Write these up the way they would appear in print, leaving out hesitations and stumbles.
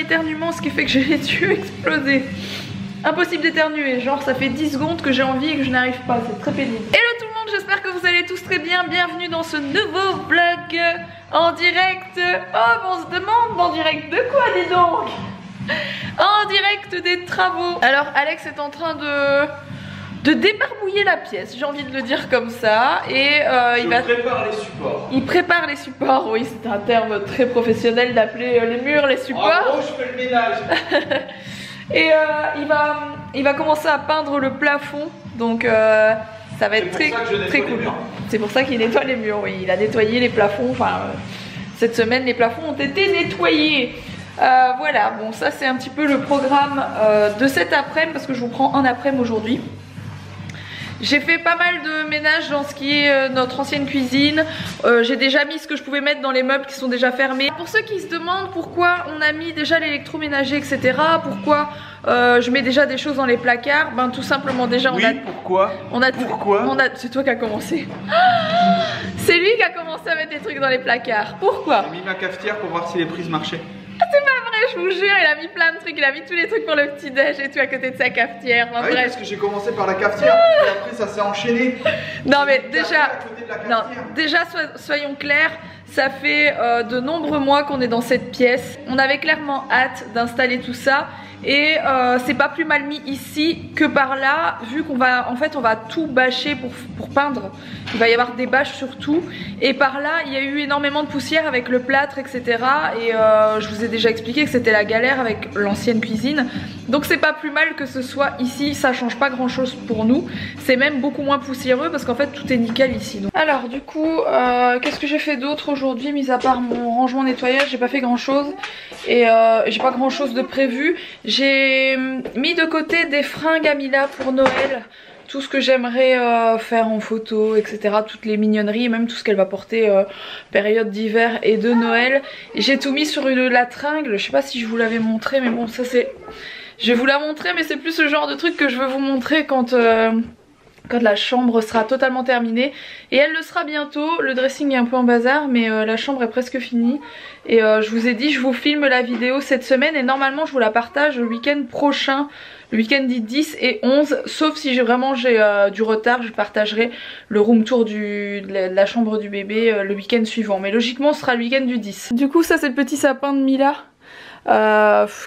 éternuement, ce qui fait que j'ai les yeux explosés. Impossible d'éternuer, genre ça fait 10 secondes que j'ai envie et que je n'arrive pas, c'est très pénible. Hello tout le monde, j'espère que vous allez tous très bien. Bienvenue dans ce nouveau vlog en direct. Oh, on se demande en direct de quoi, dis donc? En direct des travaux. Alors Alex est en train de débarbouiller la pièce, j'ai envie de le dire comme ça. Et il prépare les supports. Il prépare les supports, oui, c'est un terme très professionnel d'appeler les murs les supports. En gros, je fais le ménage. Et il va commencer à peindre le plafond, donc ça va être très cool. C'est pour ça qu'il nettoie les murs, oui, il a nettoyé les plafonds, enfin cette semaine les plafonds ont été nettoyés. Voilà, bon ça c'est un petit peu le programme de cet après-midi, parce que je vous prends un après-midi aujourd'hui. J'ai fait pas mal de ménage dans ce qui est notre ancienne cuisine. J'ai déjà mis ce que je pouvais mettre dans les meubles qui sont déjà fermés. Pour ceux qui se demandent pourquoi on a mis déjà l'électroménager, etc. Pourquoi je mets déjà des choses dans les placards, ben tout simplement déjà pourquoi c'est toi qui as commencé. C'est lui qui a commencé à mettre des trucs dans les placards. Pourquoi? J'ai mis ma cafetière pour voir si les prises marchaient. C'est pas vrai, je vous jure, il a mis plein de trucs, il a mis tous les trucs pour le petit déj et tout à côté de sa cafetière. Enfin, oui, parce que j'ai commencé par la cafetière et après ça s'est enchaîné. Non mais déjà, soyons clairs, ça fait de nombreux mois qu'on est dans cette pièce. On avait clairement hâte d'installer tout ça. Et c'est pas plus mal mis ici que par là, vu qu'on va en fait on va tout bâcher pour peindre. Il va y avoir des bâches sur tout. Et par là il y a eu énormément de poussière avec le plâtre, etc. Et je vous ai déjà expliqué que c'était la galère avec l'ancienne cuisine. Donc c'est pas plus mal que ce soit ici, ça change pas grand chose pour nous. C'est même beaucoup moins poussiéreux parce qu'en fait tout est nickel ici. Donc. Alors du coup qu'est-ce que j'ai fait d'autre aujourd'hui, mis à part mon rangement nettoyage? J'ai pas fait grand chose. Et j'ai pas grand chose de prévu. J'ai mis de côté des fringues à Mila pour Noël. Tout ce que j'aimerais faire en photo, etc. Toutes les mignonneries, même tout ce qu'elle va porter période d'hiver et de Noël. J'ai tout mis sur la tringle. Je sais pas si je vous l'avais montré, mais bon ça c'est... Je vais vous la montrer, mais c'est plus ce genre de truc que je veux vous montrer quand la chambre sera totalement terminée. Et elle le sera bientôt. Le dressing est un peu en bazar, mais la chambre est presque finie. Et je vous ai dit, je vous filme la vidéo cette semaine et normalement je vous la partage le week-end prochain. Le week-end dit 10 et 11, sauf si j'ai du retard, je partagerai le room tour de la chambre du bébé le week-end suivant. Mais logiquement ce sera le week-end du 10. Du coup ça c'est le petit sapin de Mila.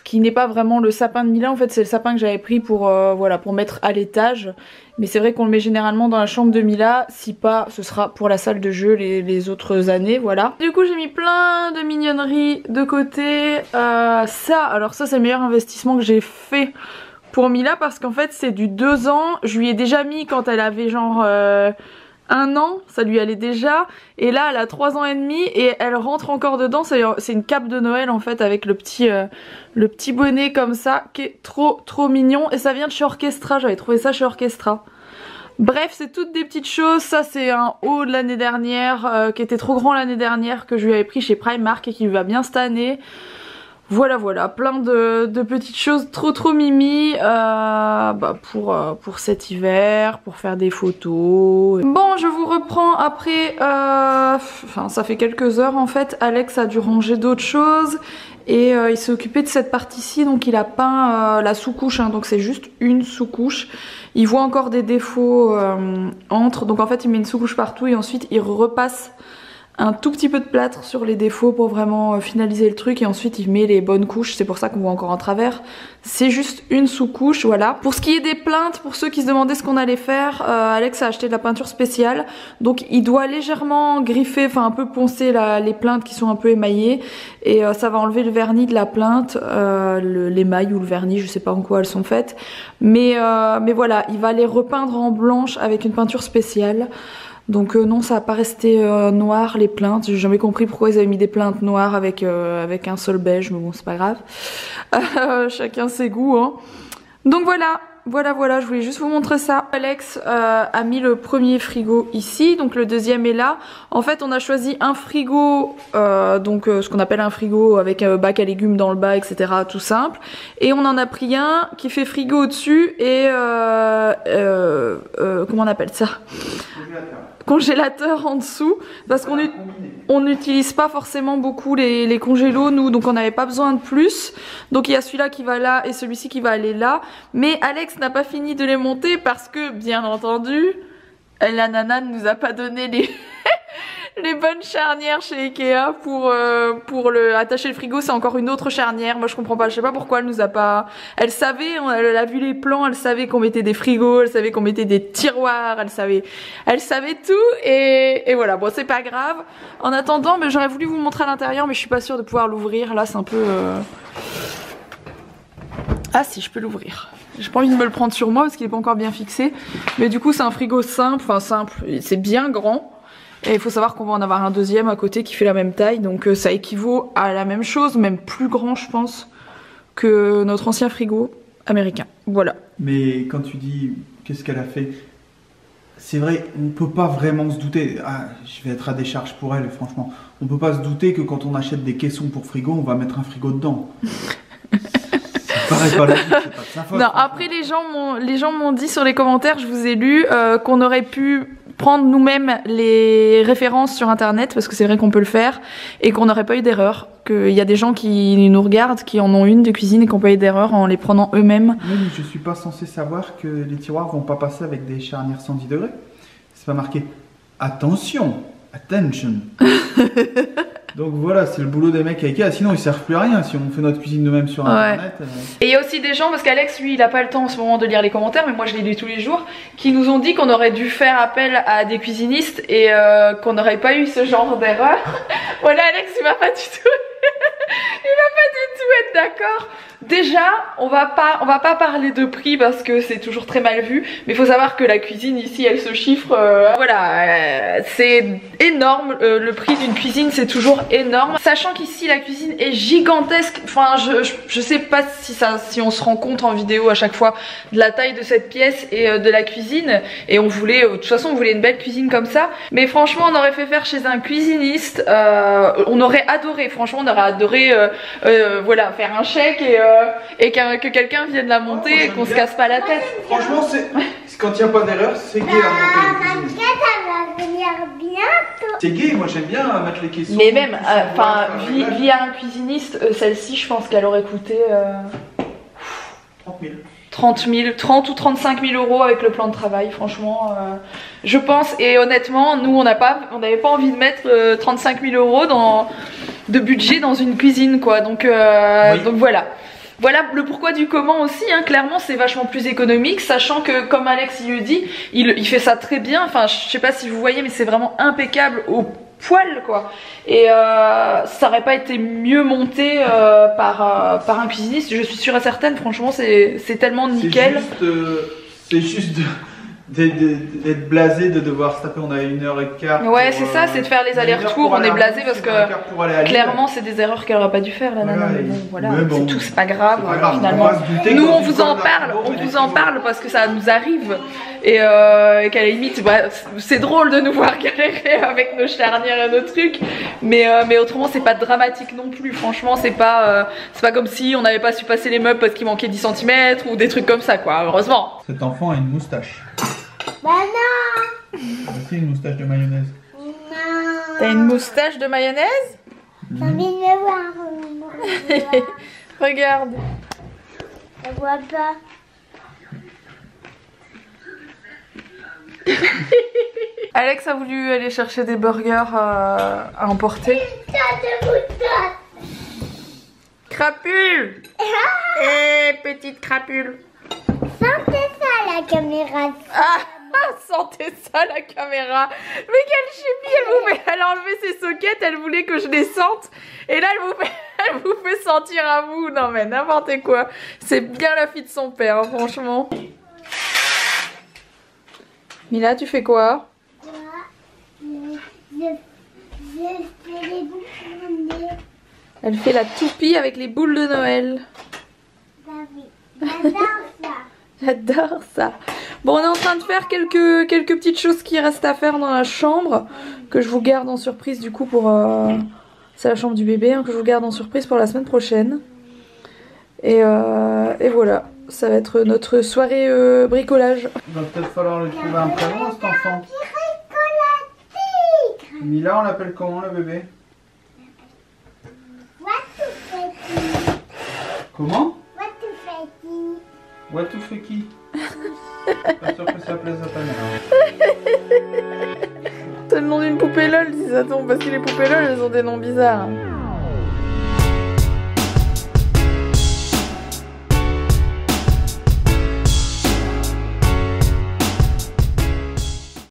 Qui n'est pas vraiment le sapin de Mila, en fait c'est le sapin que j'avais pris pour voilà, pour mettre à l'étage, mais c'est vrai qu'on le met généralement dans la chambre de Mila, si pas ce sera pour la salle de jeu les autres années, voilà. Du coup j'ai mis plein de mignonneries de côté. Alors ça c'est le meilleur investissement que j'ai fait pour Mila, parce qu'en fait c'est du 2 ans, je lui ai déjà mis quand elle avait genre 1 an, ça lui allait déjà, et là elle a 3 ans et demi et elle rentre encore dedans. C'est une cape de Noël en fait avec le petit bonnet comme ça qui est trop mignon, et ça vient de chez Orchestra, j'avais trouvé ça chez Orchestra. Bref, c'est toutes des petites choses. Ça c'est un haut de l'année dernière qui était trop grand l'année dernière, que je lui avais pris chez Primark et qui lui va bien cette année. Voilà, plein de petites choses trop mimi pour cet hiver, pour faire des photos. Bon, je vous reprends après, enfin ça fait quelques heures en fait. Alex a dû ranger d'autres choses et il s'est occupé de cette partie-ci, donc il a peint la sous-couche, hein, donc c'est juste une sous-couche. Il voit encore des défauts entre, donc en fait il met une sous-couche partout et ensuite il repasse un tout petit peu de plâtre sur les défauts pour vraiment finaliser le truc, et ensuite il met les bonnes couches. C'est pour ça qu'on voit encore en travers. C'est juste une sous-couche, voilà. Pour ce qui est des plinthes, pour ceux qui se demandaient ce qu'on allait faire, Alex a acheté de la peinture spéciale, donc il doit légèrement griffer, enfin un peu poncer les plinthes qui sont un peu émaillées, et ça va enlever le vernis de la plinthe, l'émail ou le vernis, je sais pas en quoi elles sont faites, mais voilà, il va les repeindre en blanche avec une peinture spéciale. Donc non, ça va pas rester noir les plinthes. J'ai jamais compris pourquoi ils avaient mis des plinthes noires avec un sol beige, mais bon c'est pas grave. Chacun ses goûts, hein. Donc voilà, je voulais juste vous montrer ça. Alex a mis le premier frigo ici, donc le deuxième est là. En fait on a choisi un frigo, ce qu'on appelle un frigo avec un bac à légumes dans le bas, etc. Tout simple. Et on en a pris un qui fait frigo au-dessus et comment on appelle ça? congélateur en dessous parce qu'on n'utilise pas forcément beaucoup les congélos nous, donc on n'avait pas besoin de plus. Donc il y a celui-là qui va là et celui-ci qui va aller là. Mais Alex n'a pas fini de les monter parce que bien entendu la nana ne nous a pas donné les les bonnes charnières chez Ikea pour attacher le frigo. C'est encore une autre charnière, moi je comprends pas, je sais pas pourquoi elle nous a pas... Elle savait, elle a vu les plans, elle savait qu'on mettait des frigos, elle savait qu'on mettait des tiroirs, elle savait tout et voilà, bon c'est pas grave. En attendant, mais j'aurais voulu vous montrer à l'intérieur mais je suis pas sûre de pouvoir l'ouvrir, là c'est un peu... Ah si, je peux l'ouvrir. J'ai pas envie de me le prendre sur moi parce qu'il est pas encore bien fixé, mais du coup c'est un frigo simple, enfin simple, c'est bien grand. Et il faut savoir qu'on va en avoir un deuxième à côté qui fait la même taille, donc ça équivaut à la même chose, même plus grand je pense que notre ancien frigo américain. Voilà. Mais quand tu dis qu'est-ce qu'elle a fait, c'est vrai, on peut pas vraiment se douter. Ah, je vais être à décharge pour elle, franchement. On peut pas se douter que quand on achète des caissons pour frigo, on va mettre un frigo dedans. Ça paraît pas logique, c'est pas de sa faute. Non, après les gens m'ont dit sur les commentaires, je vous ai lu, qu'on aurait pu prendre nous-mêmes les références sur internet parce que c'est vrai qu'on peut le faire et qu'on n'aurait pas eu d'erreur, qu'il y a des gens qui nous regardent qui en ont une de cuisine et qui n'ont pas eu d'erreur en les prenant eux-mêmes. Oui, mais je suis pas censé savoir que les tiroirs vont pas passer avec des charnières 110 degrés. C'est pas marqué attention, attention. Donc voilà, c'est le boulot des mecs à Ikea, sinon ils servent plus à rien si on fait notre cuisine nous-mêmes sur internet. Ouais. Et il y a aussi des gens, parce qu'Alex lui il a pas le temps en ce moment de lire les commentaires, mais moi je les lis tous les jours, qui nous ont dit qu'on aurait dû faire appel à des cuisinistes et qu'on n'aurait pas eu ce genre d'erreur. Voilà, Alex il va pas du tout il va pas du tout être d'accord. Déjà, on va pas parler de prix parce que c'est toujours très mal vu, mais il faut savoir que la cuisine ici, elle se chiffre, c'est énorme, le prix d'une cuisine c'est toujours énorme. Sachant qu'ici la cuisine est gigantesque, enfin je sais pas si on se rend compte en vidéo à chaque fois de la taille de cette pièce et de la cuisine, et on voulait, de toute façon on voulait une belle cuisine comme ça, mais franchement on aurait fait faire chez un cuisiniste, on aurait adoré, franchement on aurait adoré voilà, faire un chèque et que quelqu'un vienne la monter et qu'on se casse pas la tête. Franchement, quand il n'y a pas d'erreur, c'est gay à monter. Ça va venir bientôt. C'est gay, moi j'aime bien mettre les caissons. Mais même, enfin, via un cuisiniste, celle-ci, je pense qu'elle aurait coûté 30 ou 35 000 euros avec le plan de travail, franchement, je pense. Et honnêtement, nous, on n'avait pas envie de mettre 35 000 euros de budget dans une cuisine, quoi. Donc, donc voilà. Voilà le pourquoi du comment aussi, hein. Clairement c'est vachement plus économique, sachant que comme Alex il le dit, il fait ça très bien, enfin je sais pas si vous voyez mais c'est vraiment impeccable au poil quoi. Et ça aurait pas été mieux monté par un cuisiniste, je suis sûre et certaine, franchement c'est tellement nickel. C'est juste d'être blasé de devoir se taper, on a 1h15. Ouais c'est ça, c'est de faire les allers-retours, on est blasé parce que clairement c'est des erreurs qu'elle aurait pas dû faire la nana, mais bon voilà, c'est tout, c'est pas grave, finalement. Nous on vous en parle parce que ça nous arrive et qu'à la limite c'est drôle de nous voir galérer avec nos charnières et nos trucs, mais autrement c'est pas dramatique non plus, franchement c'est pas comme si on n'avait pas su passer les meubles parce qu'il manquait 10 cm ou des trucs comme ça quoi, heureusement. Cet enfant a une moustache. Bah non. C'est une moustache de mayonnaise. Non. T'as une moustache de mayonnaise? J'ai envie de voir. Regarde. Je vois pas. Alex a voulu aller chercher des burgers à emporter. Crapule. Eh petite crapule. Sentez ça la caméra. Ah, sentez ça la caméra. Mais quelle chipie, elle a enlevé ses sockets, elle voulait que je les sente. Et là elle vous fait sentir à vous. Non mais n'importe quoi. C'est bien la fille de son père, hein, franchement. Mila, tu fais quoi? Je fais les boules de nez. Elle fait la toupie avec les boules de Noël. J'adore ça. J'adore ça. Bon, on est en train de faire quelques petites choses qui restent à faire dans la chambre, que je vous garde en surprise du coup pour... c'est la chambre du bébé, hein, que je vous garde en surprise pour la semaine prochaine. Et voilà, ça va être notre soirée bricolage. Il va peut-être falloir le trouver un prénom cet enfant. Mila, on l'appelle comment le bébé? What to fake? Comment? What to fake? What to fucky? Pas sûr que ça plaise à ta mère. C'est le nom d'une poupée LOL si ça tombe, parce que les poupées LOL elles ont des noms bizarres.